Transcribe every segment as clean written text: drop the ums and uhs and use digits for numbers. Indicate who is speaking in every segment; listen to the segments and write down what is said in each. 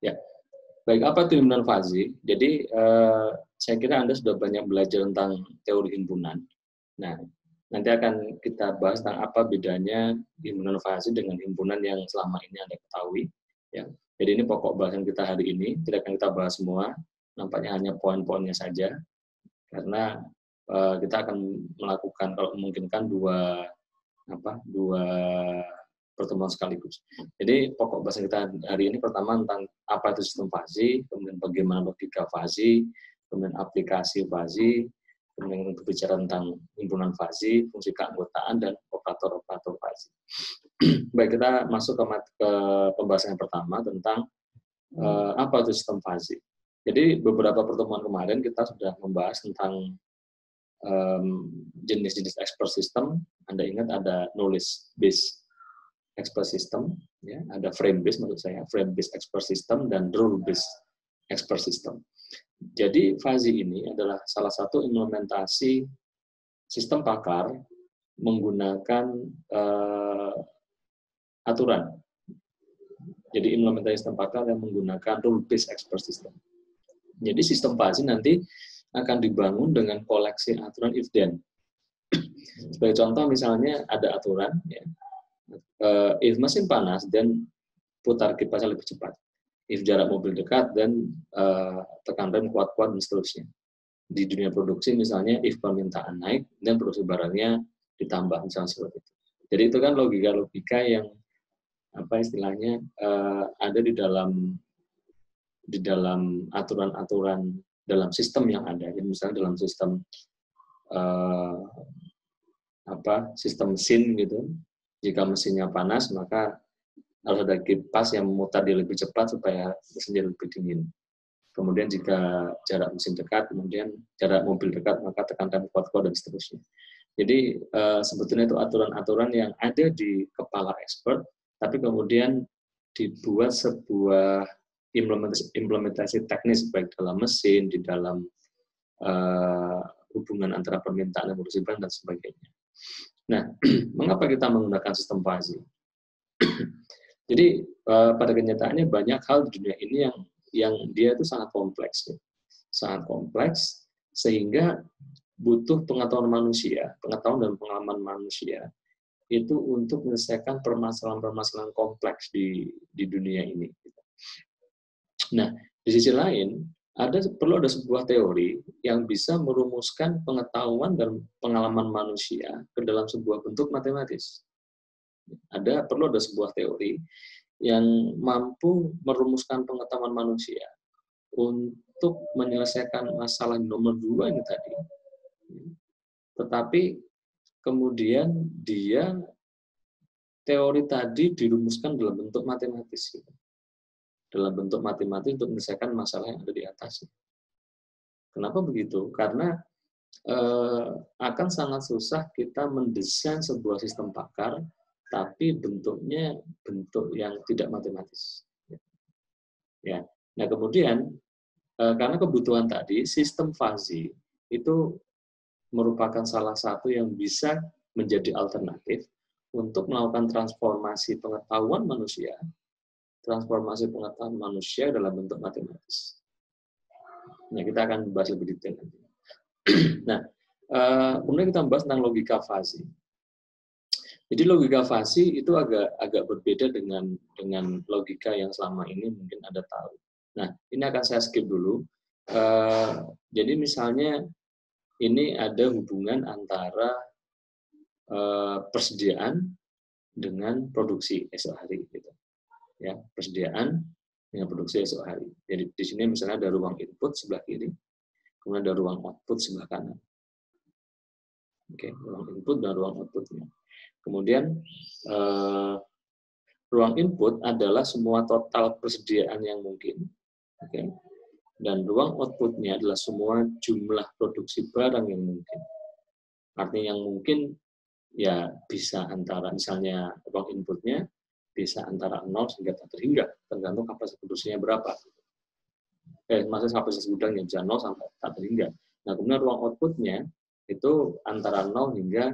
Speaker 1: Ya, baik, apa itu himpunan fazi? Jadi saya kira Anda sudah banyak belajar tentang teori himpunan. Nah, nanti akan kita bahas tentang apa bedanya himpunan fazi dengan himpunan yang selama ini Anda ketahui. Ya, jadi ini pokok bahasan kita hari ini. Tidak akan kita bahas semua, nampaknya hanya poin-poinnya saja, karena kita akan melakukan kalau memungkinkan dua pertemuan sekaligus. Jadi pokok bahasa kita hari ini pertama tentang apa itu sistem fazi, kemudian bagaimana logika fazi, kemudian aplikasi fazi, kemudian berbicara tentang himpunan fazi, fungsi keanggotaan, dan operator-operator fazi. Baik, kita masuk ke pembahasan yang pertama tentang apa itu sistem fazi. Jadi beberapa pertemuan kemarin kita sudah membahas tentang jenis-jenis expert system. Anda ingat ada knowledge based expert system, ya, ada frame based maksud saya, frame based expert system dan rule based expert system. Jadi fazi ini adalah salah satu implementasi sistem pakar menggunakan aturan. Jadi implementasi sistem pakar yang menggunakan rule based expert system. Jadi sistem fazi nanti akan dibangun dengan koleksi aturan if then. Sebagai contoh misalnya ada aturan, ya, if mesin panas, dan putar kipasnya lebih cepat. If jarak mobil dekat, dan tekan rem kuat-kuat, dan seterusnya. Di dunia produksi misalnya, if permintaan naik, dan produksi barangnya ditambah, misalnya seperti itu. Jadi itu kan logika-logika yang apa istilahnya ada di dalam aturan-aturan dalam sistem yang ada. Jadi misalnya dalam sistem sistem mesin gitu. Jika mesinnya panas, maka harus ada kipas yang memutar dia lebih cepat supaya mesinnya lebih dingin. Kemudian jika jarak mesin dekat, kemudian jarak mobil dekat, maka tekan rem kuat-kuat, dan seterusnya. Jadi sebetulnya itu aturan-aturan yang ada di kepala expert, tapi kemudian dibuat sebuah implementasi teknis baik dalam mesin, di dalam hubungan antara permintaan dan produksi barang, dan sebagainya. Nah, mengapa kita menggunakan sistem fazi? Jadi pada kenyataannya banyak hal di dunia ini yang dia itu sangat kompleks, ya. Sangat kompleks sehingga butuh pengetahuan dan pengalaman manusia itu untuk menyelesaikan permasalahan-permasalahan kompleks di dunia ini. Nah, di sisi lain perlu ada sebuah teori yang bisa merumuskan pengetahuan dan pengalaman manusia ke dalam sebuah bentuk matematis. Perlu ada sebuah teori yang mampu merumuskan pengetahuan manusia untuk menyelesaikan masalah nomor 2 ini tadi. Tetapi kemudian teori tadi dirumuskan dalam bentuk matematis. Dalam bentuk matematis untuk menyelesaikan masalah yang ada di atasnya. Kenapa begitu? Karena akan sangat susah kita mendesain sebuah sistem pakar, tapi bentuknya bentuk yang tidak matematis. Ya. Nah kemudian karena kebutuhan tadi, sistem fazi itu merupakan salah satu yang bisa menjadi alternatif untuk melakukan transformasi pengetahuan manusia dalam bentuk matematis. Nah, kita akan bahas lebih detail nanti. Nah, kemudian kita membahas tentang logika fazi. Jadi logika fazi itu agak berbeda dengan logika yang selama ini mungkin Anda tahu. Nah, ini akan saya skip dulu. Jadi misalnya ini ada hubungan antara persediaan dengan produksi esok hari, gitu. Ya, persediaan dengan produksi esok hari. Jadi di sini misalnya ada ruang input sebelah kiri, kemudian ada ruang output sebelah kanan. Oke, ruang input dan ruang outputnya. Kemudian ruang input adalah semua total persediaan yang mungkin, oke. Dan ruang outputnya adalah semua jumlah produksi barang yang mungkin. Artinya yang mungkin ya bisa antara misalnya ruang inputnya bisa antara 0 hingga tak terhingga, tergantung kapasitas produksinya berapa. Maksudnya kapasitas gudangnya bisa 0 sampai tak terhingga. Nah, kemudian ruang outputnya itu antara 0 hingga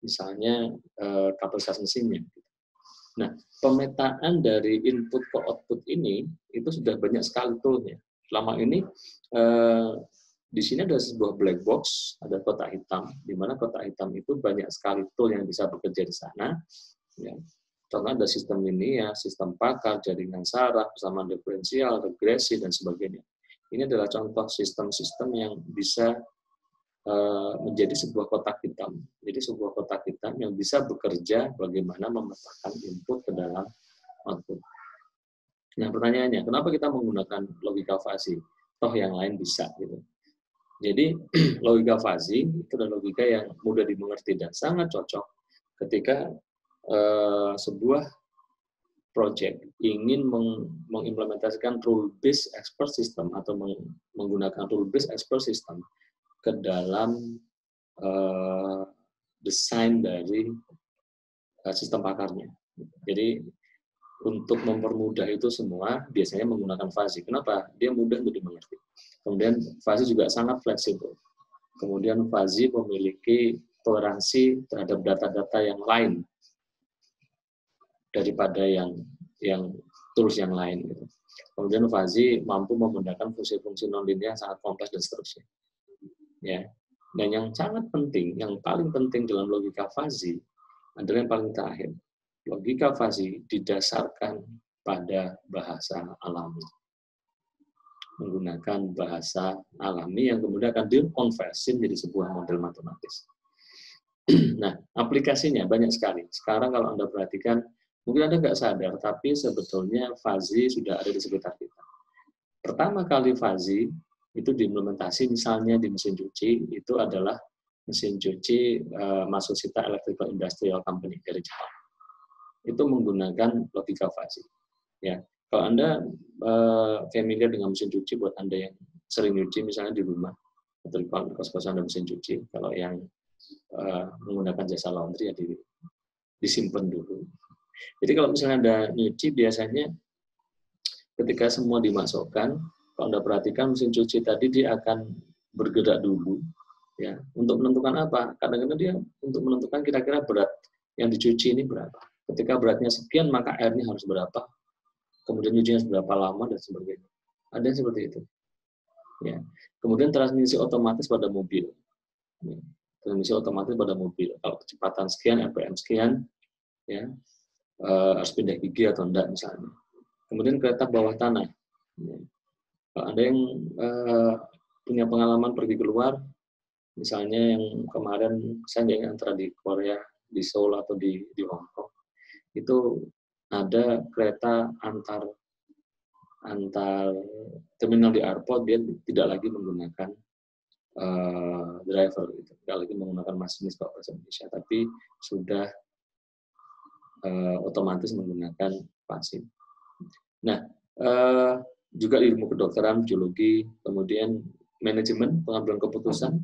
Speaker 1: misalnya kapasitas mesinnya. Nah, pemetaan dari input ke output ini itu sudah banyak sekali toolnya. Selama ini di sini ada sebuah black box, ada kotak hitam, di mana kotak hitam itu banyak sekali tool yang bisa bekerja di sana. Ya. Contohnya ada sistem linear, sistem pakar, jaringan saraf, persamaan diferensial, regresi, dan sebagainya. Ini adalah contoh sistem-sistem yang bisa menjadi sebuah kotak hitam. Jadi sebuah kotak hitam yang bisa bekerja bagaimana memetakan input ke dalam output. Nah, pertanyaannya, kenapa kita menggunakan logika fuzzy? Toh yang lain bisa, gitu. Jadi logika fuzzy itu adalah logika yang mudah dimengerti dan sangat cocok ketika sebuah project ingin mengimplementasikan rule-based expert system atau menggunakan rule-based expert system ke dalam desain dari sistem pakarnya. Jadi untuk mempermudah itu semua biasanya menggunakan fuzzy. Kenapa? Dia mudah untuk dimengerti. Kemudian fuzzy juga sangat fleksibel. Kemudian fuzzy memiliki toleransi terhadap data-data yang lain daripada yang tools yang lain. Gitu. Kemudian fuzzy mampu menggunakan fungsi-fungsi non-linear yang sangat kompleks dan seterusnya. Ya. Dan yang sangat penting, yang paling penting dalam logika fuzzy adalah yang paling terakhir. Logika fuzzy didasarkan pada bahasa alami. Menggunakan bahasa alami yang kemudian akan dikonversi menjadi sebuah model matematis. Nah, aplikasinya banyak sekali. Sekarang kalau Anda perhatikan, mungkin Anda nggak sadar, tapi sebetulnya fuzzy sudah ada di sekitar kita. Pertama kali fuzzy itu diimplementasi misalnya di mesin cuci, itu adalah mesin cuci Matsushita Electrical Industrial Company dari Jepang. Itu menggunakan logika fuzzy. Ya, kalau Anda familiar dengan mesin cuci, buat Anda yang sering nyuci misalnya di rumah atau di kos-kosan ada mesin cuci, kalau yang menggunakan jasa laundry ya disimpan dulu. Jadi kalau misalnya Anda nyuci, biasanya ketika semua dimasukkan, kalau Anda perhatikan mesin cuci tadi dia akan bergerak dulu, ya, untuk menentukan apa? Kadang-kadang dia untuk menentukan kira-kira berat yang dicuci ini berapa. Ketika beratnya sekian, maka airnya harus berapa, kemudian nyucinya berapa lama dan sebagainya. Ada yang seperti itu. Ya. Kemudian transmisi otomatis pada mobil. Ya. Transmisi otomatis pada mobil. Kalau kecepatan sekian, RPM sekian, ya, harus pindah gigi atau enggak misalnya. Kemudian kereta bawah tanah. Ya. Kalau Anda yang punya pengalaman pergi keluar, misalnya yang kemarin saya nggak ingat antara di Korea, di Seoul atau di Hong Kong, itu ada kereta antar terminal di airport, dia tidak lagi menggunakan driver, gitu. Tidak lagi menggunakan masinis kalau bahasa Indonesia, tapi sudah otomatis menggunakan fuzzy. Nah, juga ilmu kedokteran, biologi, kemudian manajemen, pengambilan keputusan,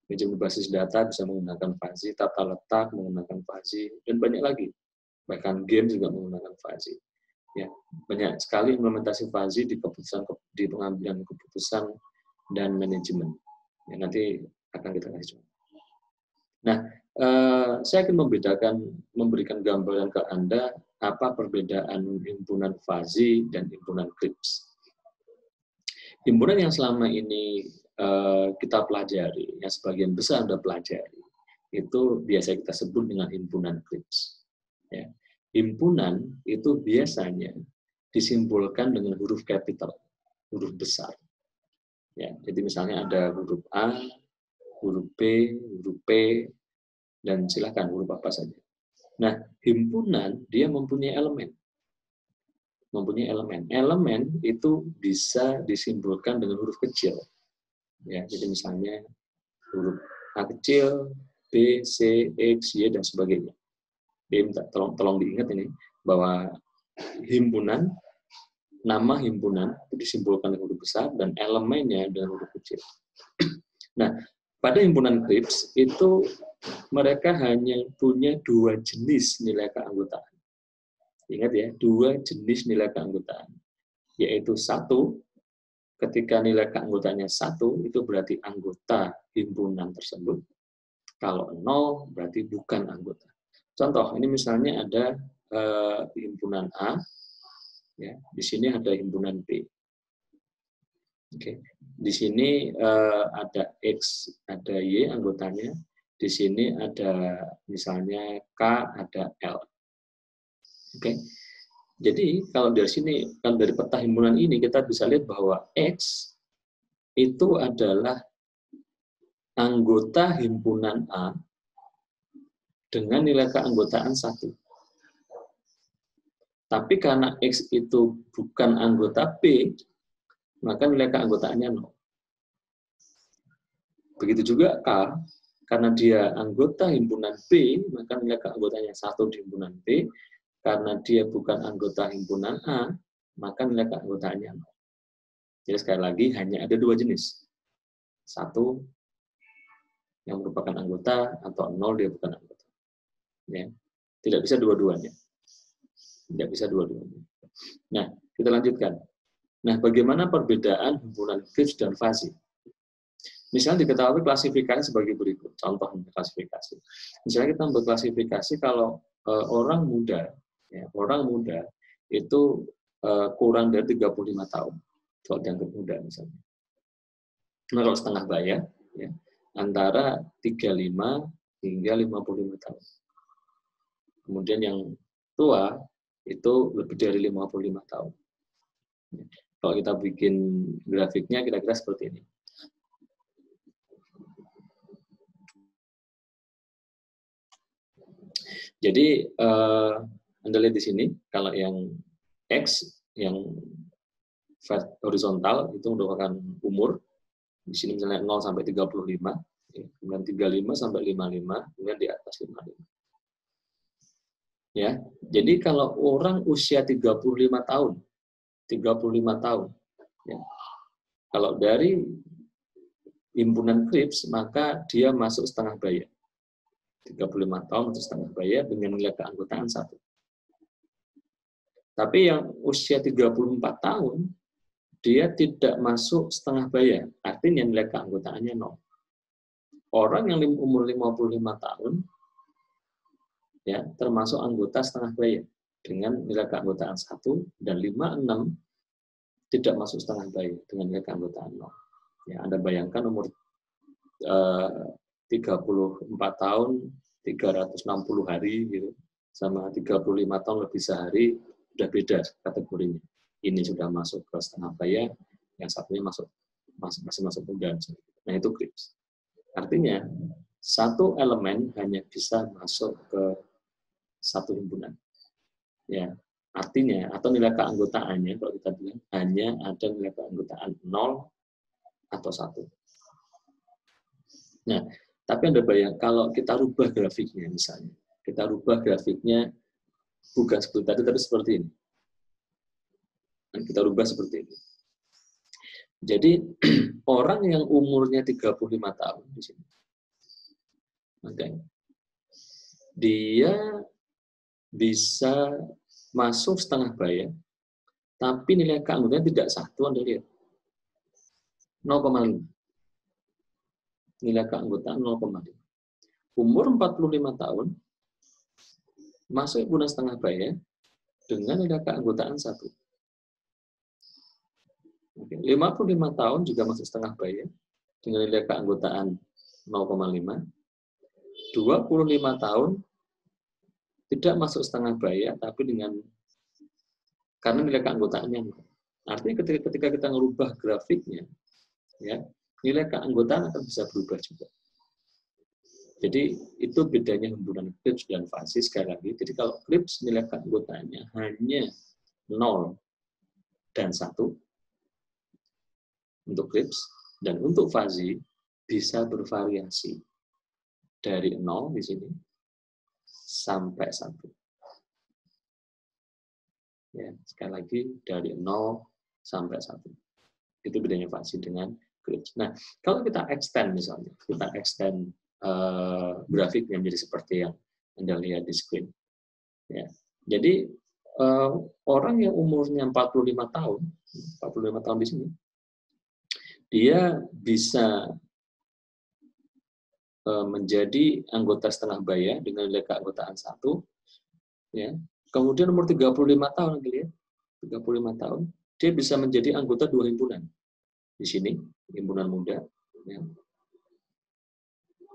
Speaker 1: manajemen basis data bisa menggunakan fuzzy, tata letak menggunakan fuzzy, dan banyak lagi. Bahkan game juga menggunakan fuzzy. Ya, banyak sekali implementasi fuzzy di pengambilan keputusan dan manajemen. Ya, nanti akan kita kasih contoh. Nah, saya akan memberikan gambaran ke Anda apa perbedaan himpunan fuzzy dan himpunan CRISP. Himpunan yang selama ini kita pelajari, yang sebagian besar Anda pelajari, itu biasa kita sebut dengan himpunan CRISP. Ya. Himpunan itu biasanya disimbolkan dengan huruf kapital, huruf besar. Ya, jadi misalnya ada huruf A, huruf B, huruf P, dan silakan huruf apa saja. Nah, himpunan dia mempunyai elemen. Elemen itu bisa disimbolkan dengan huruf kecil. Ya, jadi misalnya huruf A kecil, B, C, X, Y, dan sebagainya. Jadi tolong diingat ini bahwa himpunan, nama himpunan itu disimbolkan dengan huruf besar dan elemennya dengan huruf kecil. Nah, pada himpunan CRISP itu mereka hanya punya 2 jenis nilai keanggotaan. Ingat ya, 2 jenis nilai keanggotaan. Yaitu 1, ketika nilai keanggotaannya 1, itu berarti anggota himpunan tersebut. Kalau 0, berarti bukan anggota. Contoh, ini misalnya ada himpunan A, ya, di sini ada himpunan B. Oke, di sini ada X, ada Y anggotanya, di sini ada misalnya K, ada L. Oke, jadi kalau dari sini, kan dari peta himpunan ini kita bisa lihat bahwa X itu adalah anggota himpunan A dengan nilai keanggotaan 1. Tapi karena X itu bukan anggota B, maka nilai keanggotaannya 0. Begitu juga K, karena dia anggota himpunan B, maka nilai keanggotaannya 1 di himpunan B. Karena dia bukan anggota himpunan A, maka nilai keanggotaannya 0. Jadi sekali lagi hanya ada 2 jenis. 1 yang merupakan anggota, atau 0 dia bukan anggota. Ya. Tidak bisa dua-duanya. Tidak bisa dua-duanya. Nah, kita lanjutkan. Nah, bagaimana perbedaan himpunan Kripps dan fuzzy? Misalnya diketahui klasifikasi sebagai berikut. Contoh klasifikasi. Misalnya kita berklasifikasi kalau orang muda, ya, orang muda itu kurang dari 35 tahun. Kalau dianggap muda misalnya. Nah, kalau setengah baya, ya, antara 35 hingga 55 tahun. Kemudian yang tua itu lebih dari 55 tahun. Kalau kita bikin grafiknya kira-kira seperti ini. Jadi Anda lihat di sini, kalau yang X, yang horizontal itu merupakan umur. Di sini misalnya 0 sampai 35, kemudian 35 sampai 55, kemudian di atas 55. Ya, jadi kalau orang usia 35 tahun, ya, kalau dari himpunan Kripps, maka dia masuk setengah baya. 35 tahun masuk setengah baya dengan nilai keanggotaan 1. Tapi yang usia 34 tahun, dia tidak masuk setengah baya, artinya nilai keanggotaannya 0. Orang yang umur 55 tahun, ya, termasuk anggota setengah baya, dengan nilai keanggotaan 1, dan 56 tidak masuk setengah baya, dengan nilai keanggotaan 0. Ya, Anda bayangkan umur 34 tahun, 360 hari, gitu, sama 35 tahun lebih sehari, sudah beda kategorinya. Ini sudah masuk ke setengah baya, yang satunya masih masuk muda. Nah, itu Kripps. Artinya, satu elemen hanya bisa masuk ke satu himpunan. Ya, artinya, atau nilai keanggotaannya, kalau kita bilang, hanya ada nilai keanggotaan 0 atau 1. Nah, tapi Anda bayang, kalau kita rubah grafiknya misalnya, kita rubah grafiknya bukan seperti tadi, tapi seperti ini. Dan kita rubah seperti ini. Jadi, orang yang umurnya 35 tahun di sini, makanya, dia bisa masuk setengah baya, tapi nilai keanggotaannya tidak 1, Anda lihat. 0,5. Nilai keanggotaan 0,5. Umur 45 tahun, masuk himpunan setengah baya, dengan nilai keanggotaan 1. 55 tahun juga masuk setengah baya, dengan nilai keanggotaan 0,5. 25 tahun tidak masuk setengah baya, tapi karena nilai keanggotaannya 0. Artinya ketika kita merubah grafiknya, ya, nilai keanggotaan akan bisa berubah juga. Jadi itu bedanya himpunan Kripps dan fuzzy sekali lagi. Jadi kalau Kripps nilai keanggotaannya hanya 0 dan 1 untuk Kripps, dan untuk fuzzy bisa bervariasi dari 0 di sini sampai 1. Ya, sekali lagi dari 0 sampai 1. Itu bedanya fuzzy dengan Kripps. Nah, kalau kita extend misalnya, kita extend grafiknya menjadi seperti yang Anda lihat di screen. Ya. Jadi orang yang umurnya 45 tahun di sini, dia bisa menjadi anggota setengah baya dengan nilai keanggotaan 1, ya, Kemudian umur 35 tahun, lihat, 35 tahun, dia bisa menjadi anggota 2 himpunan. Di sini, himpunan muda, ya,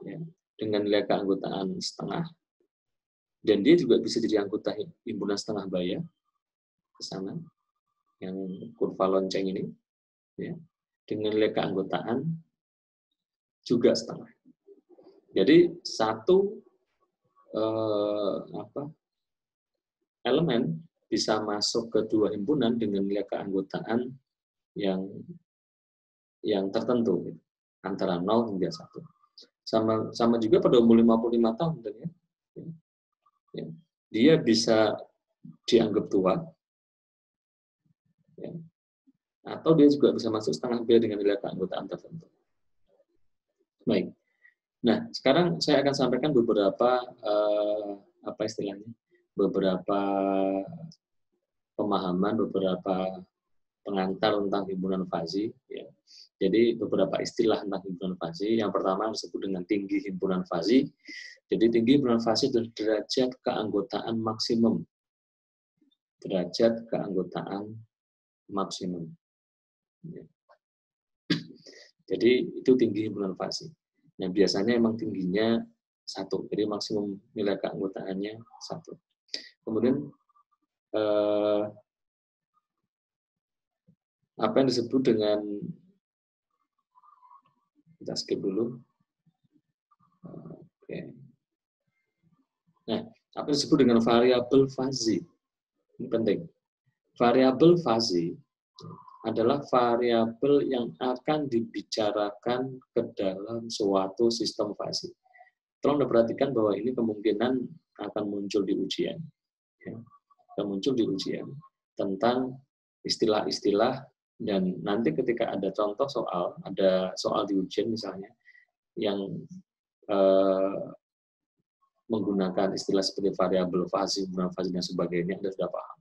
Speaker 1: ya, dengan nilai keanggotaan setengah, dan dia juga bisa jadi anggota himpunan setengah baya, ke sana, yang kurva lonceng ini, ya, dengan nilai keanggotaan juga setengah. Jadi satu elemen bisa masuk ke 2 himpunan dengan nilai keanggotaan yang tertentu, gitu, antara 0 hingga 1. Sama juga pada umur 55 tahun, ya. Ya. Dia bisa dianggap tua, ya, atau dia juga bisa masuk setengah B dengan nilai keanggotaan tertentu. Baik. Nah, sekarang saya akan sampaikan beberapa beberapa pemahaman, beberapa pengantar tentang himpunan fazi. Ya. Jadi beberapa istilah tentang himpunan fazi. Yang pertama disebut dengan tinggi himpunan fazi. Jadi tinggi himpunan fazi adalah derajat keanggotaan maksimum. Derajat keanggotaan maksimum. Ya. Jadi itu tinggi himpunan fazi. Nah, biasanya emang tingginya 1, jadi maksimum nilai keanggotaannya 1. Kemudian apa yang disebut dengan, kita skip dulu. Oke. Nah, apa yang disebut dengan variabel fazi? Ini penting. Variabel fazi adalah variabel yang akan dibicarakan ke dalam suatu sistem fazi. Tolong diperhatikan bahwa ini kemungkinan akan muncul di ujian. Ya. Akan muncul di ujian tentang istilah-istilah, dan nanti ketika ada contoh soal, ada soal di ujian misalnya, yang menggunakan istilah seperti variabel fazi, himpunan fazi, dan sebagainya, Anda sudah paham.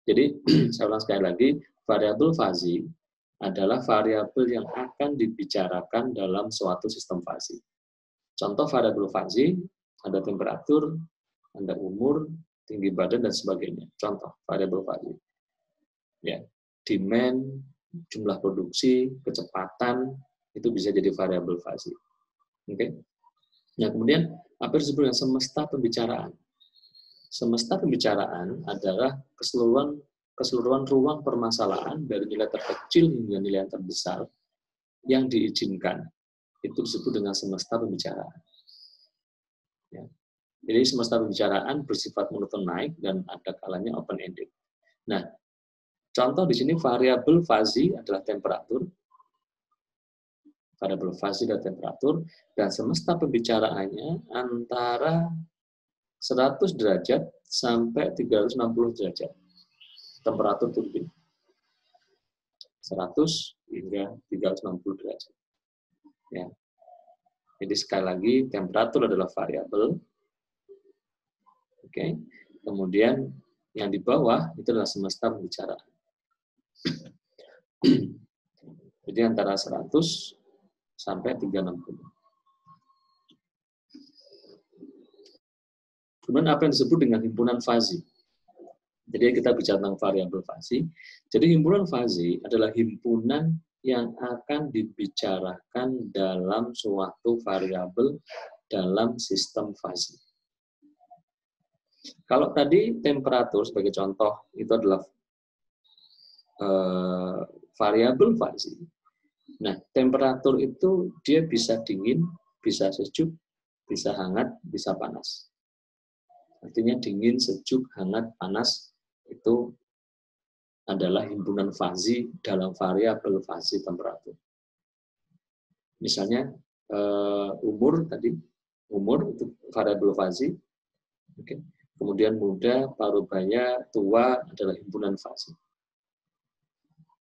Speaker 1: Jadi, saya ulang sekali lagi, variabel fazi adalah variabel yang akan dibicarakan dalam suatu sistem fazi. Contoh variabel fazi, ada temperatur, ada umur, tinggi badan, dan sebagainya. Contoh variabel fazi. Ya, demand, jumlah produksi, kecepatan, itu bisa jadi variabel fazi. Oke. Nah, kemudian apa yang disebut dengan semesta pembicaraan? Semesta pembicaraan adalah keseluruhan ruang permasalahan dari nilai terkecil hingga nilai yang terbesar yang diizinkan. Itu disebut dengan semesta pembicaraan. Ya. Jadi semesta pembicaraan bersifat monoton naik dan ada kalanya open-ended. Nah, contoh di sini variabel fazi adalah temperatur. Variabel fazi adalah temperatur, dan semesta pembicaraannya antara 100 derajat sampai 360 derajat. Temperatur turbin. 100 hingga 360 derajat. Ya. Jadi sekali lagi, temperatur adalah variabel. Oke. Kemudian yang di bawah itu adalah semesta pembicaraan. Jadi antara 100 sampai 360. Kemudian apa yang disebut dengan himpunan fazi? Jadi kita bicara tentang variabel fazi. Jadi himpunan fazi adalah himpunan yang akan dibicarakan dalam suatu variabel dalam sistem fazi. Kalau tadi temperatur sebagai contoh itu adalah variabel fazi. Nah, temperatur itu dia bisa dingin, bisa sejuk, bisa hangat, bisa panas. Artinya dingin, sejuk, hangat, panas itu adalah himpunan fazi dalam variabel fazi temperatur. Misalnya umur tadi, umur itu variabel fazi. Oke. Kemudian muda, parubaya, tua adalah himpunan fazi.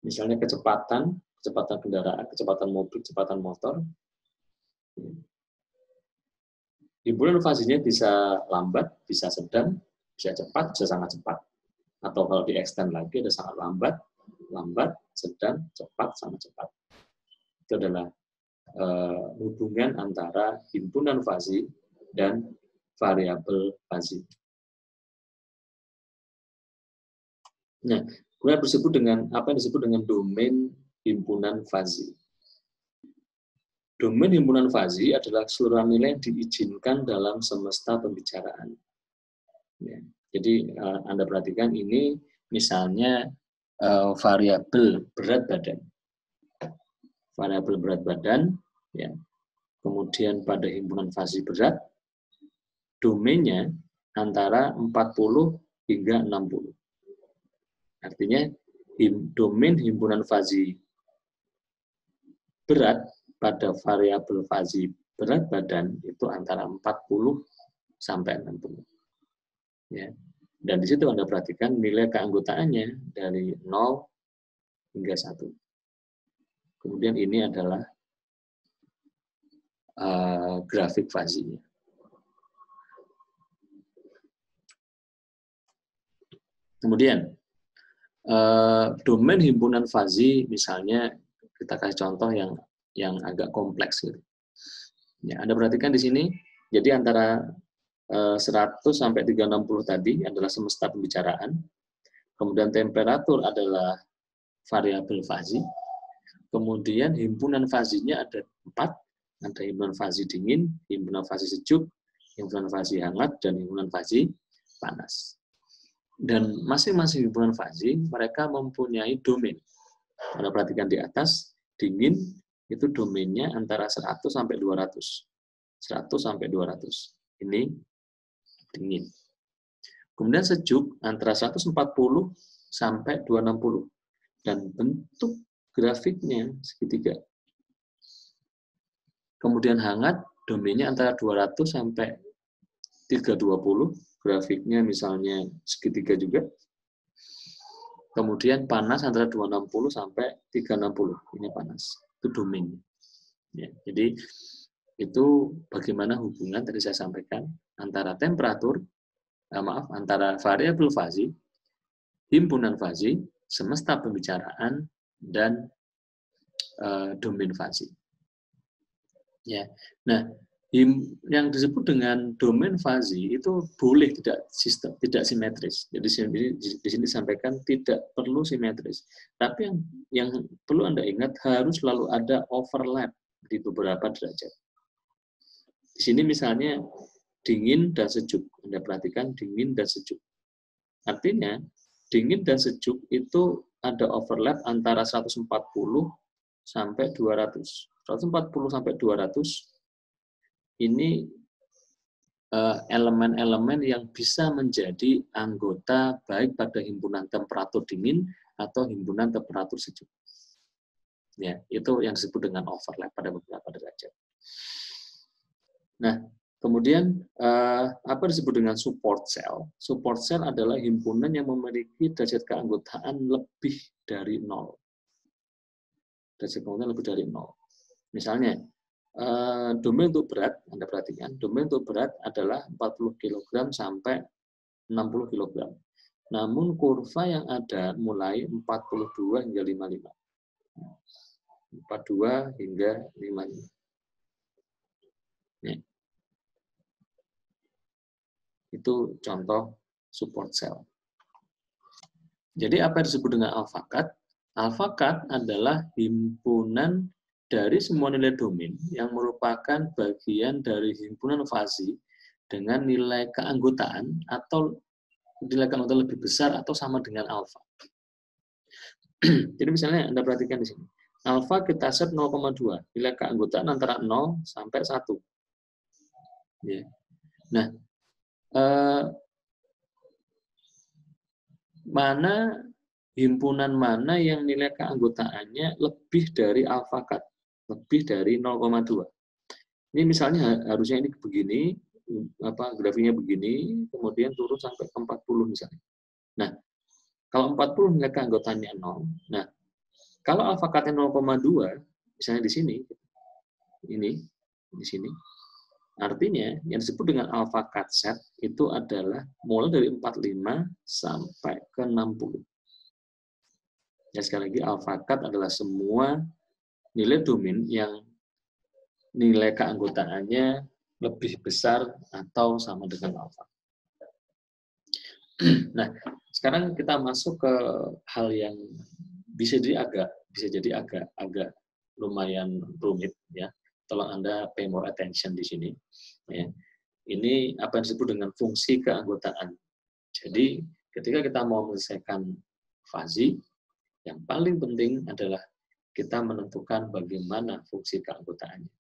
Speaker 1: Misalnya kecepatan kendaraan, kecepatan mobil, kecepatan motor. Himpunan fazinya bisa lambat, bisa sedang, bisa cepat, bisa sangat cepat. Atau kalau di-extend lagi ada sangat lambat, sedang, cepat, sangat cepat. Itu adalah hubungan antara himpunan fazi dan variabel fazi. Nah, kemudian disebut dengan apa yang disebut dengan domain himpunan fuzzy. Domain himpunan fuzzy adalah keseluruhan nilai yang diizinkan dalam semesta pembicaraan. Ya. Jadi Anda perhatikan ini misalnya variabel berat badan. Variabel berat badan, ya. Kemudian pada himpunan fuzzy berat, domainnya antara 40 hingga 60. Artinya domain himpunan fuzzy berat pada variabel fuzzy berat badan itu antara 40 sampai 60. Ya. Dan di situ Anda perhatikan nilai keanggotaannya dari 0 hingga 1. Kemudian ini adalah grafik fuzzy-nya. Kemudian domain himpunan fuzzy, misalnya kita kasih contoh yang agak kompleks gitu. Ya, Anda perhatikan di sini, jadi antara 100 sampai 360 tadi adalah semesta pembicaraan. Kemudian temperatur adalah variabel fuzzy. Kemudian himpunan fuzzy-nya ada 4, ada himpunan fuzzy dingin, himpunan fuzzy sejuk, himpunan fuzzy hangat, dan himpunan fuzzy panas. Dan masing-masing himpunan fuzzy mereka mempunyai domain. Anda perhatikan di atas, dingin itu domainnya antara 100 sampai 200. 100 sampai 200. Ini dingin. Kemudian sejuk antara 140 sampai 260. Dan bentuk grafiknya segitiga. Kemudian hangat, domainnya antara 200 sampai 320. Grafiknya misalnya segitiga juga. Kemudian panas antara 260 sampai 360. Ini panas. Itu domainnya. Ya, jadi itu bagaimana hubungan tadi saya sampaikan antara temperatur, antara variabel fuzzy, himpunan fuzzy, semesta pembicaraan, dan domain fuzzy. Ya, nah yang disebut dengan domain fuzzy itu boleh tidak simetris. Jadi di sini disampaikan tidak perlu simetris. Tapi yang perlu Anda ingat harus selalu ada overlap di beberapa derajat. Di sini misalnya dingin dan sejuk. Anda perhatikan dingin dan sejuk. Artinya dingin dan sejuk itu ada overlap antara 140 sampai 200. 140 sampai 200 ini elemen-elemen yang bisa menjadi anggota baik pada himpunan temperatur dingin atau himpunan temperatur sejuk. Ya, itu yang disebut dengan overlap pada beberapa derajat. Nah, kemudian apa disebut dengan support cell? Support cell adalah himpunan yang memiliki derajat keanggotaan lebih dari 0. Derajat keanggotaan lebih dari 0. Misalnya, domain untuk berat, Anda perhatikan, domain untuk berat adalah 40 kg sampai 60 kg. Namun kurva yang ada mulai 42 hingga 55. 42 hingga 55. Nih. Itu contoh support cell. Jadi apa yang disebut dengan alpha-cut? Alpha-cut adalah himpunan dari semua nilai domain yang merupakan bagian dari himpunan fuzzy dengan nilai keanggotaan atau nilai keanggotaan lebih besar atau sama dengan alfa. Jadi misalnya Anda perhatikan di sini. Alfa kita set 0,2, nilai keanggotaan antara 0 sampai 1. Ya. Nah, himpunan mana yang nilai keanggotaannya lebih dari alpha-cut? Lebih dari 0,2. Ini misalnya harusnya ini begini, grafiknya begini, kemudian turun sampai ke 40 misalnya. Nah, kalau 40 nilai keanggotaannya 0. Nah, kalau alpha-cut-nya 0,2, misalnya di sini, di sini, artinya yang disebut dengan alpha-cut set itu adalah mulai dari 45 sampai ke 60. Ya, sekali lagi alpha-cut adalah semua nilai domain yang nilai keanggotaannya lebih besar atau sama dengan alfa. Nah, Sekarang kita masuk ke hal yang bisa jadi agak lumayan rumit ya. Tolong Anda pay more attention di sini. Ya. Ini apa yang disebut dengan fungsi keanggotaan. Jadi ketika kita mau menyelesaikan fazi, yang paling penting adalah kita menentukan bagaimana fungsi keanggotaannya.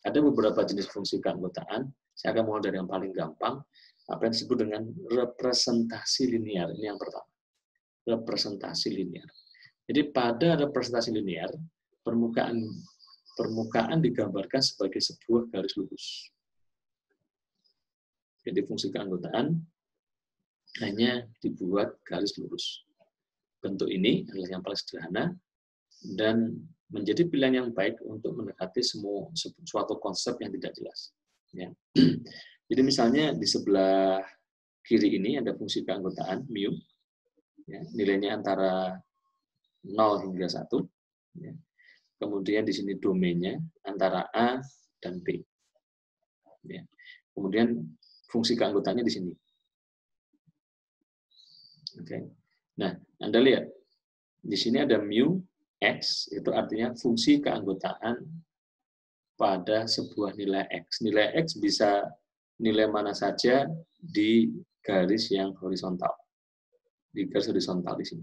Speaker 1: Ada beberapa jenis fungsi keanggotaan. Saya akan mulai dari yang paling gampang, apa yang disebut dengan representasi linear. Ini yang pertama. Representasi linear. Jadi pada representasi linear, permukaan digambarkan sebagai sebuah garis lurus. Jadi fungsi keanggotaan hanya dibuat garis lurus. Bentuk ini adalah yang paling sederhana dan menjadi pilihan yang baik untuk mendekati suatu konsep yang tidak jelas. Ya. Jadi misalnya di sebelah kiri ini ada fungsi keanggotaan mu, ya, nilainya antara 0 hingga 1. Ya. Kemudian di sini domainnya antara A dan B. Ya. Kemudian fungsi keanggotaannya di sini. Oke. Nah, Anda lihat di sini ada mu X, itu artinya fungsi keanggotaan pada sebuah nilai X. Nilai X bisa nilai mana saja di garis yang horizontal. Di garis horizontal di sini.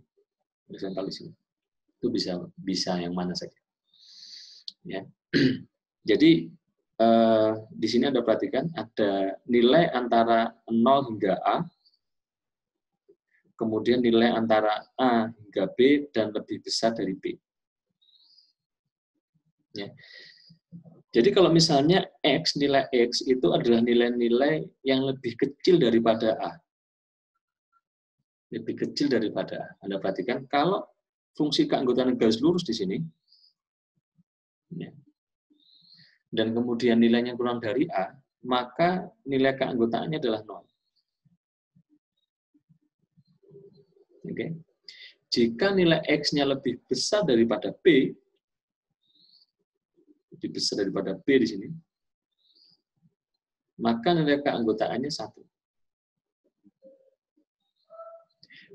Speaker 1: Horizontal di sini. Itu bisa yang mana saja. Ya. Jadi di sini Anda perhatikan ada nilai antara 0 hingga A, kemudian nilai antara A hingga B dan lebih besar dari B. Ya. Jadi kalau misalnya nilai X itu adalah nilai-nilai yang lebih kecil daripada A. Lebih kecil daripada A. Anda perhatikan, kalau fungsi keanggotaan garis lurus di sini, ya, dan kemudian nilainya kurang dari A, maka nilai keanggotaannya adalah 0. Oke. Jika nilai X-nya lebih besar daripada B, lebih besar daripada B di sini, maka nilai keanggotaannya 1.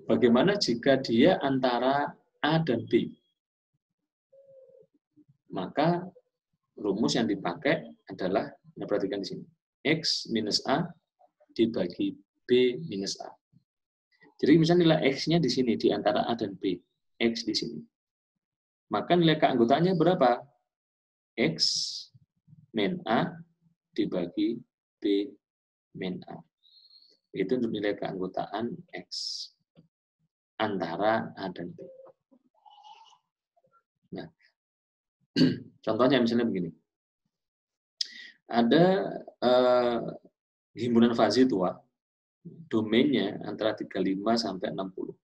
Speaker 1: Bagaimana jika dia antara A dan B? Maka rumus yang dipakai adalah, Anda perhatikan di sini, X minus A dibagi B minus A. Jadi misalnya nilai X-nya di sini, di antara A dan B. X di sini. Maka nilai keanggotaannya berapa? X min A dibagi B min A. Itu untuk nilai keanggotaan X antara A dan B. Nah, contohnya misalnya begini. Ada himpunan fazi tua, domainnya antara 35 sampai 60.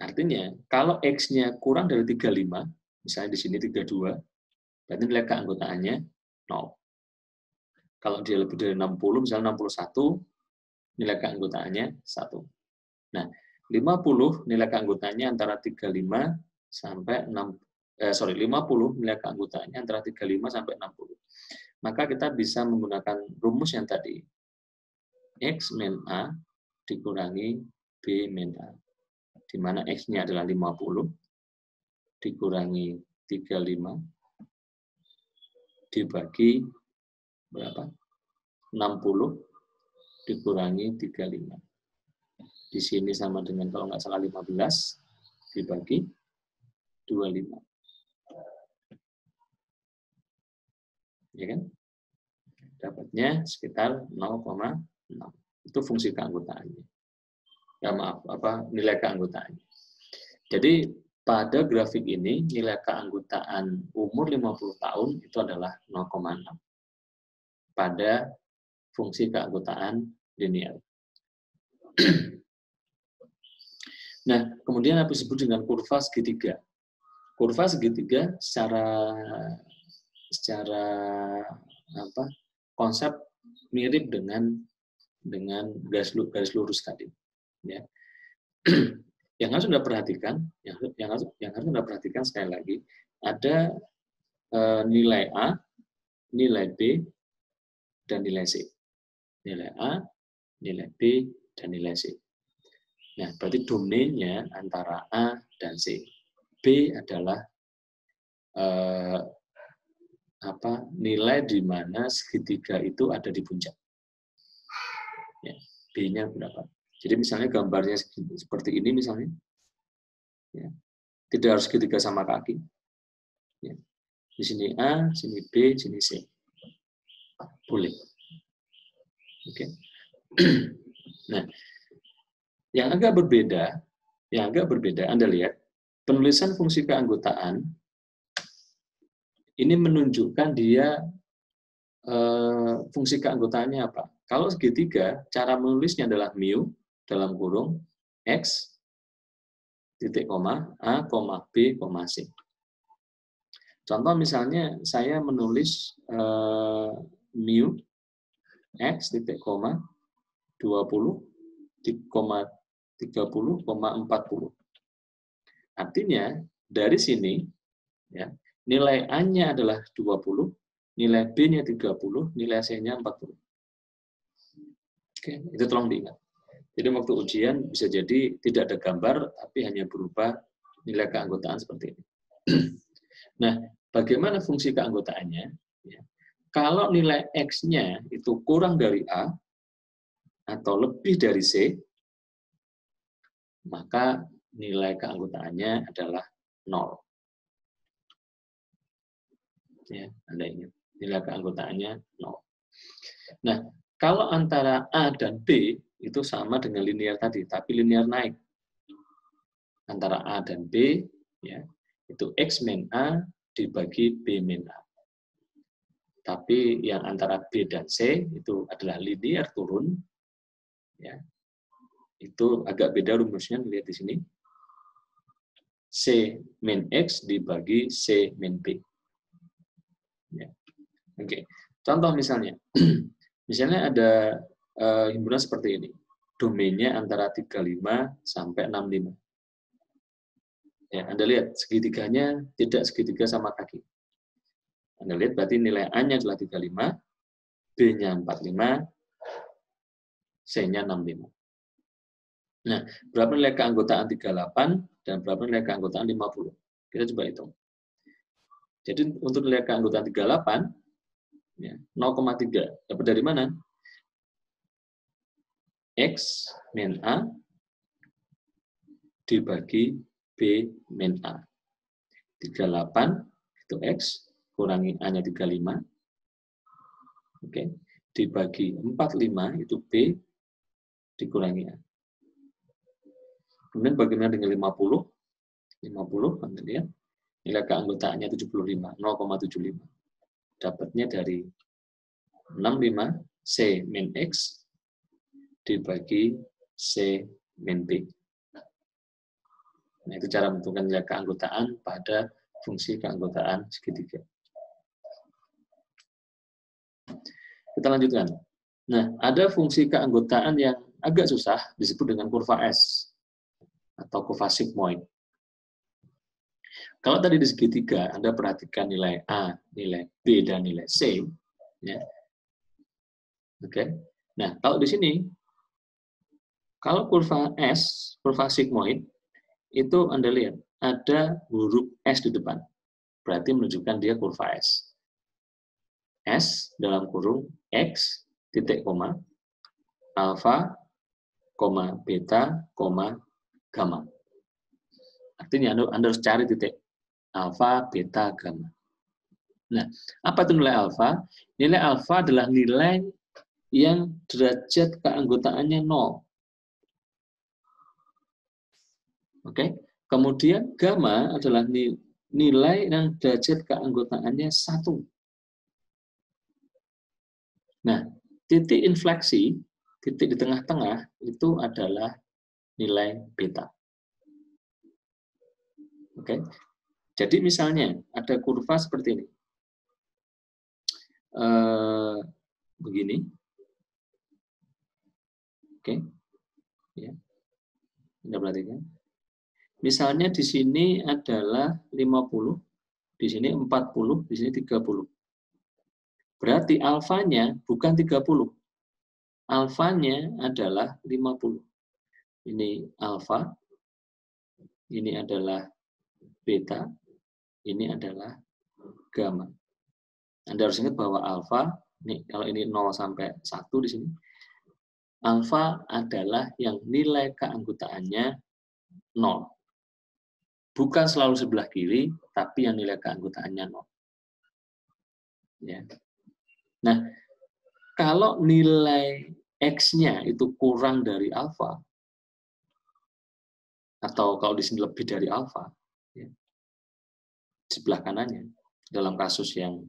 Speaker 1: Artinya, kalau X-nya kurang dari 35, misalnya di sini 32, berarti nilai keanggotaannya 0. Kalau dia lebih dari 60, misalnya 61, nilai keanggotaannya 1. Nah, 50 nilai keanggotaannya antara 35 sampai 50 nilai keanggotaannya antara 35 sampai 60. Maka kita bisa menggunakan rumus yang tadi. X min A dikurangi B min A. Di mana X-nya adalah 50 dikurangi 35 dibagi berapa? 60 dikurangi 35. Di sini sama dengan, kalau nggak salah, 15 dibagi 25. Ya kan? Dapatnya sekitar 0,6. Itu fungsi keanggotaannya. Ya maaf, nilai keanggotaannya. Jadi pada grafik ini nilai keanggotaan umur 50 tahun itu adalah 0,6 pada fungsi keanggotaan linear. Nah, kemudian apa disebut dengan kurva segitiga. Kurva segitiga secara konsep mirip dengan garis lurus tadi. Ya. Yang harus Anda perhatikan, yang harus Anda perhatikan sekali lagi, ada nilai A, nilai B, dan nilai C. Nilai A, nilai B, dan nilai C. Nah, berarti domainnya antara A dan C. B adalah nilai di mana segitiga itu ada di puncak. Ya, B-nya berapa? Jadi misalnya gambarnya seperti ini misalnya, ya, tidak harus segitiga sama kaki. Ya. Di sini A, sini B, sini C. Boleh. Oke. Nah, yang agak berbeda, Anda lihat, penulisan fungsi keanggotaan ini menunjukkan dia fungsi keanggotaannya apa. Kalau segitiga, cara menulisnya adalah mu dalam kurung x titik koma a koma b koma c. Contoh misalnya saya menulis mu x titik koma 20,30,40. Artinya dari sini ya, nilai A-nya adalah 20, nilai B-nya 30, nilai C-nya 40. Oke, itu tolong diingat. Jadi waktu ujian bisa jadi tidak ada gambar tapi hanya berupa nilai keanggotaan seperti ini. Nah, bagaimana fungsi keanggotaannya? Ya. Kalau nilai X-nya itu kurang dari A atau lebih dari C, maka nilai keanggotaannya adalah 0. Ya, Anda ingat, nilai keanggotaannya 0. Nah, kalau antara A dan B itu sama dengan linear tadi, tapi linear naik. Antara A dan B, ya, itu X min A dibagi B min A. Tapi yang antara B dan C itu adalah linear turun, ya. Itu agak beda rumusnya, lihat di sini. C min X dibagi C min B. Ya. Oke. Contoh misalnya, misalnya ada himpunan seperti ini. Domainnya antara 35 sampai 65. Ya, Anda lihat segitiganya tidak segitiga sama kaki. Anda lihat berarti nilai A-nya adalah 35, B-nya 45, C-nya 65. Nah, berapa nilai keanggotaan 38 dan berapa nilai keanggotaan 50? Kita coba hitung. Jadi untuk nilai keanggotaan 38, ya, 0,3. Dapat dari mana? X min A dibagi B min A. 38 itu X, kurangi A-nya 35. Oke. Dibagi 45 itu B dikurangi A. Kemudian bagaimana dengan 50? 50, Anda lihat. Nilai keanggotaannya 75, 0,75. Dapatnya dari 65 C min X dibagi C min B. Nah, itu cara menentukan nilai keanggotaan pada fungsi keanggotaan segitiga. Kita lanjutkan. Nah, ada fungsi keanggotaan yang agak susah disebut dengan kurva S atau kurva sigmoid. Kalau tadi di segitiga Anda perhatikan nilai A, nilai B dan nilai C, ya. Oke. Nah, kalau di sini kalau kurva S, kurva sigmoid itu Anda lihat ada huruf S di depan. Berarti menunjukkan dia kurva S. S dalam kurung X titik koma alfa koma beta koma gamma. Artinya Anda harus cari titik alfa, beta, gamma. Nah, apa itu nilai alfa? Nilai alfa adalah nilai yang derajat keanggotaannya 0. Oke. Kemudian gamma adalah nilai yang derajat keanggotaannya 1. Nah, titik infleksi, titik di tengah-tengah itu adalah nilai beta. Oke. Jadi misalnya ada kurva seperti ini. Begini. Oke. Ya. Anda perhatikan. Misalnya di sini adalah 50, di sini 40, di sini 30. Berarti alfanya bukan 30. Alfanya adalah 50. ini alfa, ini adalah beta, ini adalah gamma. Anda harus ingat bahwa alfa, ini kalau ini 0 sampai 1 di sini, alfa adalah yang nilai keanggotaannya 0. Bukan selalu sebelah kiri, tapi yang nilai keanggotaannya 0. Ya. Nah, kalau nilai X-nya itu kurang dari alfa, atau kalau di sini lebih dari alfa, ya, sebelah kanannya, dalam kasus yang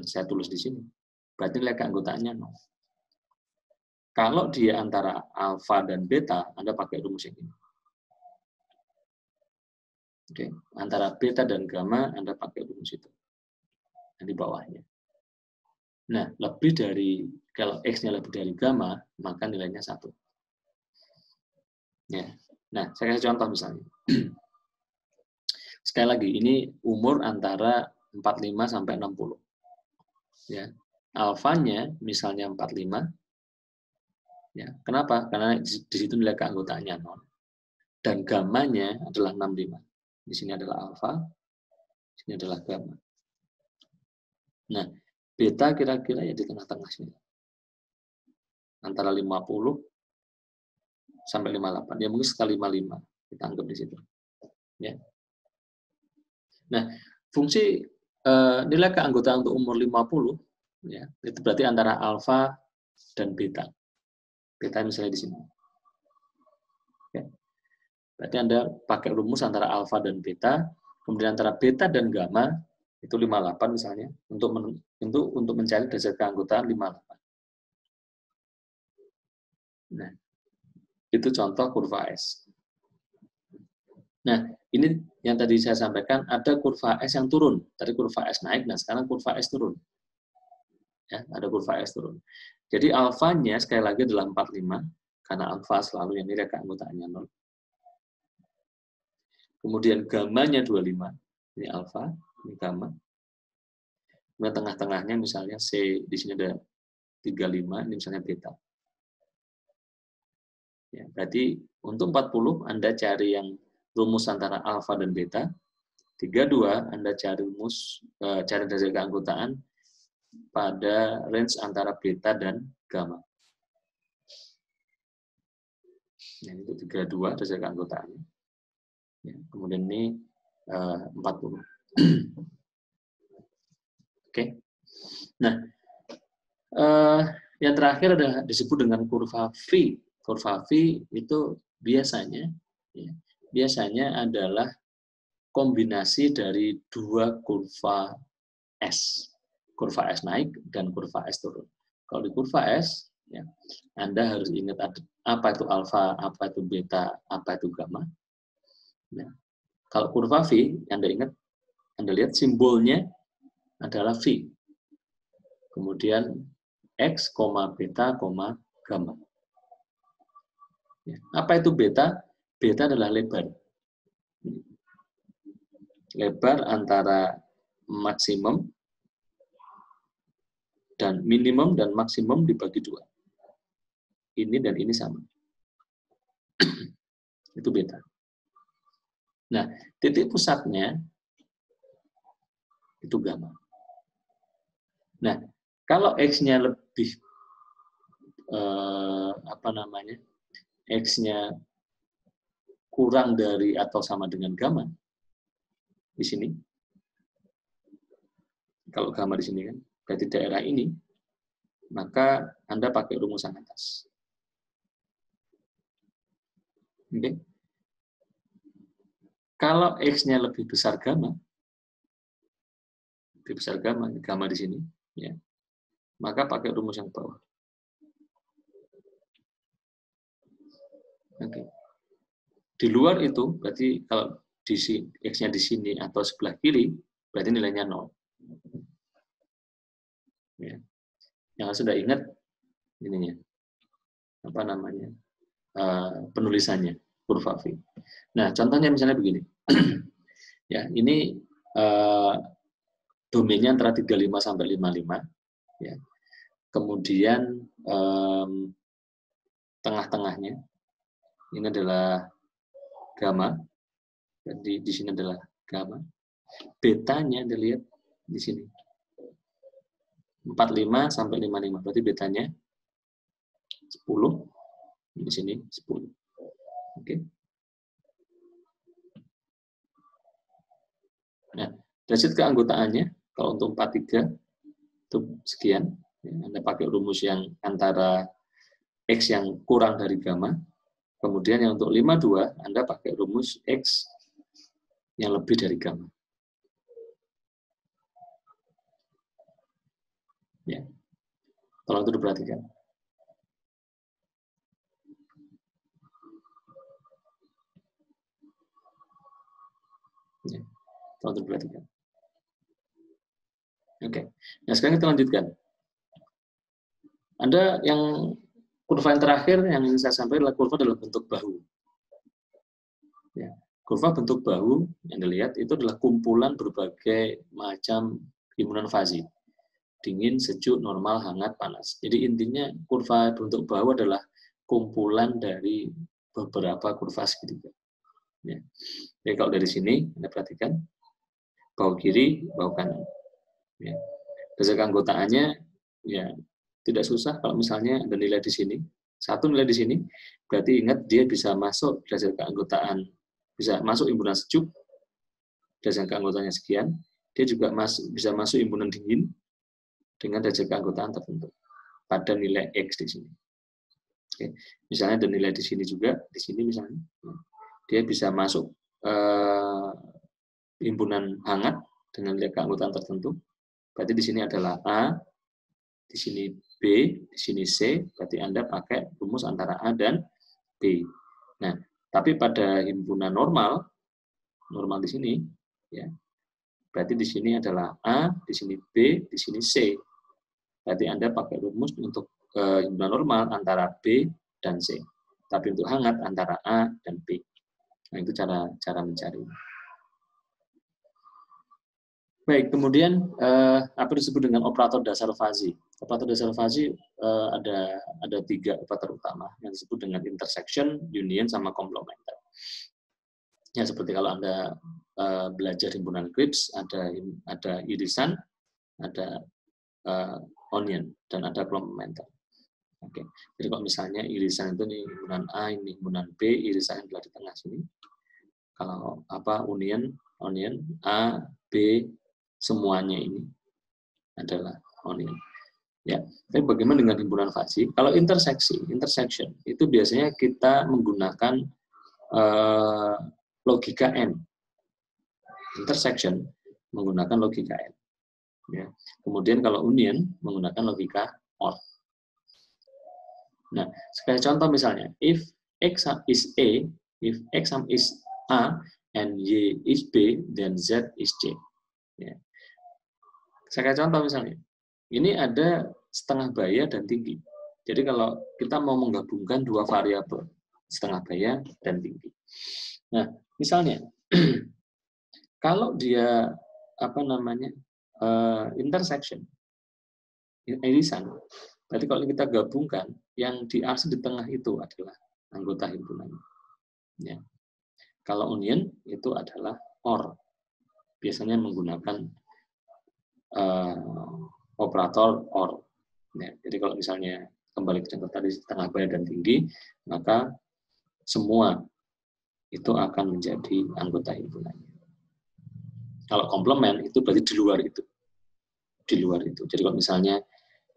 Speaker 1: saya tulis di sini, berarti nilai keanggotaannya 0. Kalau dia antara alfa dan beta, Anda pakai rumus yang ini. Oke, antara beta dan gamma, Anda pakai rumus itu. Di bawahnya. Nah, lebih dari, kalau X-nya lebih dari gamma, maka nilainya 1. Ya. Nah, saya kasih contoh misalnya. Sekali lagi, ini umur antara 45 sampai 60. Ya. Alfanya misalnya 45. Ya. Kenapa? Karena di situ nilai keanggotaannya 0. Dan gammanya adalah 65. Di sini adalah alfa, di sini adalah gamma. Nah, beta kira-kira ya di tengah-tengah sini. Antara 50 sampai 58. Ya mungkin sekali 55. Kita anggap di situ. Ya. Nah, fungsi nilai keanggotaan untuk umur 50, ya, itu berarti antara alfa dan beta. Beta misalnya di sini. Ya. Berarti Anda pakai rumus antara alfa dan beta, kemudian antara beta dan gamma, itu 58 misalnya, untuk mencari derajat keanggotaan 58. Nah, itu contoh kurva S. Nah, ini yang tadi saya sampaikan, ada kurva S yang turun. Tadi kurva S naik, nah sekarang kurva S turun. Ya, ada kurva S turun. Jadi alfanya sekali lagi adalah 45, karena alfa selalu yang nilai keanggotaannya 0. Kemudian gammanya 25, ini alfa, ini gamma. Kemudian tengah-tengahnya misalnya C, di sini ada 35, ini misalnya beta. Ya, berarti untuk 40, Anda cari yang rumus antara alfa dan beta. 32, Anda cari cari derajat keanggotaan pada range antara beta dan gamma. Nah, itu 32 derajat keanggotaannya. Ya, kemudian ini 40. Oke. Nah, yang terakhir adalah disebut dengan kurva V. Kurva V itu biasanya adalah kombinasi dari dua kurva S. Kurva S naik dan kurva S turun. Kalau di kurva S, ya, Anda harus ingat apa itu alfa, apa itu beta, apa itu gamma. Nah, kalau kurva V, Anda lihat simbolnya adalah V. Kemudian X, beta, gamma. Ya. Apa itu beta? Beta adalah lebar. Lebar antara maksimum dan minimum dan maksimum dibagi 2. Ini dan ini sama. Itu beta. Nah, titik pusatnya itu gamma. Nah, kalau X-nya lebih X-nya kurang dari atau sama dengan gamma di sini. Kalau gamma di sini kan, berarti daerah ini, maka Anda pakai rumusan atas. Oke. Kalau X-nya lebih besar gamma di sini, ya, maka pakai rumus yang bawah. Oke. Di luar itu, berarti kalau X-nya di sini atau sebelah kiri, berarti nilainya 0. Ya. Yang sudah ingat ininya, penulisannya, kurva V. Nah, contohnya misalnya begini. Ya, ini domainnya antara 35 sampai 55. Ya. Kemudian tengah-tengahnya Ini adalah gamma. Jadi di sini adalah gamma. Betanya Anda lihat di sini. 45 sampai 55. Berarti betanya 10. Di sini 10. Oke. Nah, derajat keanggotaannya kalau untuk 43 itu sekian. Anda pakai rumus yang antara X yang kurang dari gamma. Kemudian yang untuk 52 Anda pakai rumus X yang lebih dari gamma. Ya. Tolong itu diperhatikan. Ya. Tolong itu diperhatikan. Oke. Nah, sekarang kita lanjutkan. Anda yang kurva yang terakhir yang ingin saya sampaikan adalah kurva dalam bentuk bahu. Ya. Kurva bentuk bahu yang dilihat itu adalah kumpulan berbagai macam himpunan fasi. Dingin, sejuk, normal, hangat, panas. Jadi intinya kurva bentuk bahu adalah kumpulan dari beberapa kurva segitiga. Ya. Jadi kalau dari sini Anda perhatikan bahu kiri, bahu kanan. Ya. Derajat keanggotaannya ya tidak susah kalau misalnya ada nilai di sini. Satu nilai di sini, berarti ingat dia bisa masuk derajat keanggotaan, bisa masuk himpunan sejuk, derajat keanggotaannya sekian. Dia juga bisa masuk himpunan dingin dengan derajat keanggotaan tertentu pada nilai X di sini. Oke. Misalnya ada nilai di sini juga, di sini misalnya, dia bisa masuk himpunan hangat dengan nilai keanggotaan tertentu. Berarti di sini adalah A, di sini B, di sini C. Berarti Anda pakai rumus antara A dan B. Nah, tapi pada himpunan normal di sini, ya, berarti di sini adalah A, di sini B, di sini C. Berarti Anda pakai rumus untuk himpunan normal antara B dan C. Tapi untuk hangat antara A dan B. Nah, itu cara mencari. Baik, kemudian apa disebut dengan operator dasar fasi? Operator dasar fasi ada 3 operator utama yang disebut dengan intersection, union, sama komplementer. Ya, seperti kalau Anda belajar himpunan Cripps, ada irisan, ada onion, dan ada komplementer. Oke. Jadi kalau misalnya irisan itu nih himpunan A, ini himpunan B, irisan adalah di tengah sini. Kalau onion, A, B, semuanya ini adalah onion. Ya, tapi bagaimana dengan himpunan fasi? Kalau intersection itu biasanya kita menggunakan logika N. Intersection menggunakan logika N. Ya. Kemudian kalau union menggunakan logika OR. Nah, sebagai contoh misalnya, if X is A, if X is A, and Y is B, then Z is C. Ya. Saya contoh misalnya, ini ada setengah baya dan tinggi. Jadi kalau kita mau menggabungkan 2 variabel, setengah baya dan tinggi. Nah, misalnya, kalau dia intersection, irisan, berarti kalau kita gabungkan, yang diarsir di tengah itu adalah anggota himpunan. Ya. Kalau union itu adalah OR, biasanya menggunakan operator OR. Ya, jadi kalau misalnya kembali ke contoh tadi setengah baya dan tinggi, maka semua itu akan menjadi anggota himpunannya. Kalau komplement itu berarti di luar itu. Di luar itu. Jadi kalau misalnya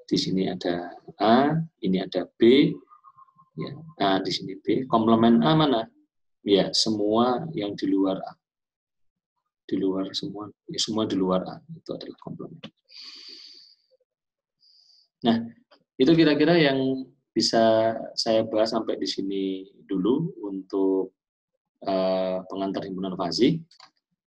Speaker 1: di sini ada A, ini ada B, ya, A di sini B, komplement A mana? Ya, semua yang di luar A. Di luar semua, ya semua di luar A itu adalah komplement. Nah, itu kira-kira yang bisa saya bahas sampai di sini dulu untuk pengantar himpunan fasi.